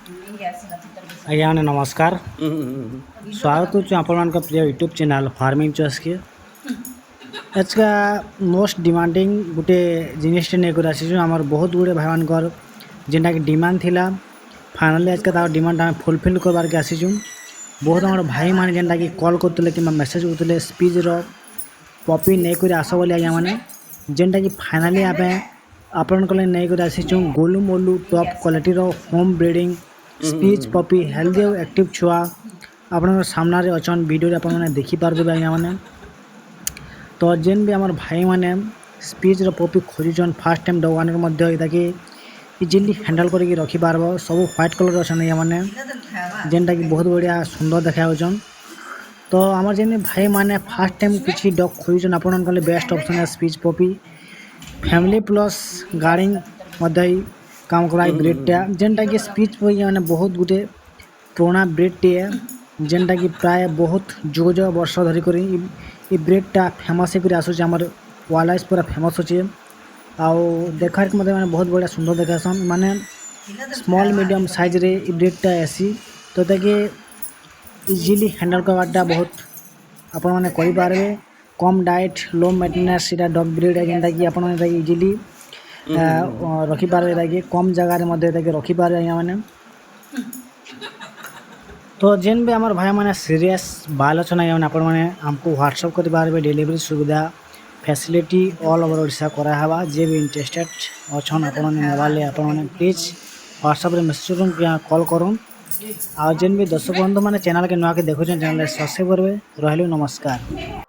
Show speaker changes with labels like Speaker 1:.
Speaker 1: आज्ञा मैंने नमस्कार स्वागत हो आपण प्रिय यूट्यूब चैनल फार्मिंग चॉइस के आज का मोस्ट डिमांडिंग गोटे जिनटे नहीं आसी आमर बहुत गुड़े भाई मान जेनटा कि डिमांड थिला फाइनाली आज का डिमांड आम फुलफिल करवार के आसीचु। बहुत आम भाई मैंने जेनटा कि कॉल करते कि मेसेज करते स्पीच पपी नहीं आस बोली आज्ञा मैंने जेनटा कि फाइनाली आम आपण नहीं आसीचु गोलू मोलू टॉप क्वालिटी होम ब्रीडिंग स्पीच पपी हेल्दी और एक्टिव छुआ आपण सामने अच्छन वीडियो आप देखिपारे आज्ञा मैंने। तो जेन भी आम भाई मैंने स्पीच पपी खोजुन फास्ट टाइम डग ओनर कि इजिली हैंडल करके रखिपार सब व्हाइट कलर अच्छा आज्ञा मैंने जेनटा कि बहुत बढ़िया सुंदर देखा। तो आम जेन भाई मैंने फास्ट टाइम किसी डग खोजुन आपण बेस्ट ऑप्शन है स्पीच पपी फैमिली प्लस गार्डिंग काम करा ब्रीडटा जेनटा कि स्पीच पपी मैंने बहुत गुटे पुराना ब्रीडटे जेनटा कि प्राय बहुत जुग जुग वर्ष धरिक ब्रीडटा फेमस होकर आसूँ आम वाइल्ड लाइफ पूरा फेमस अच्छे आउ देखार मत मैंने बहुत बढ़िया सुंदर देखासन माने स्मॉल मीडियम साइज रे ब्रीडटा आसी तो इजिली हैंडल करवाटा बहुत आपण मैंने करें कम डाइट लो मेंटेनेंस डग ब्रीड है जेनटा कि आप इजिली रखिपारे कम जगह रखिपारे आज्ञा मैंने। तो जेन भी आम भाई मैंने सीरियस बाल अच्छा मैंने आपण मैंने आमको व्हाट्सअप करें डिलीवरी सुविधा फैसिलिटी ऑल ओवर ओडिशा करावा जे भी इंटरेस्टेड अच्छा आपने आपने प्लीज व्हाट्सअप मेसेज करूँ कॉल करूँ आ जेन भी दर्शक बंधु मैंने चैनल के नुआ के देखुन चैनल सब्सक्राइब करेंगे। रही नमस्कार।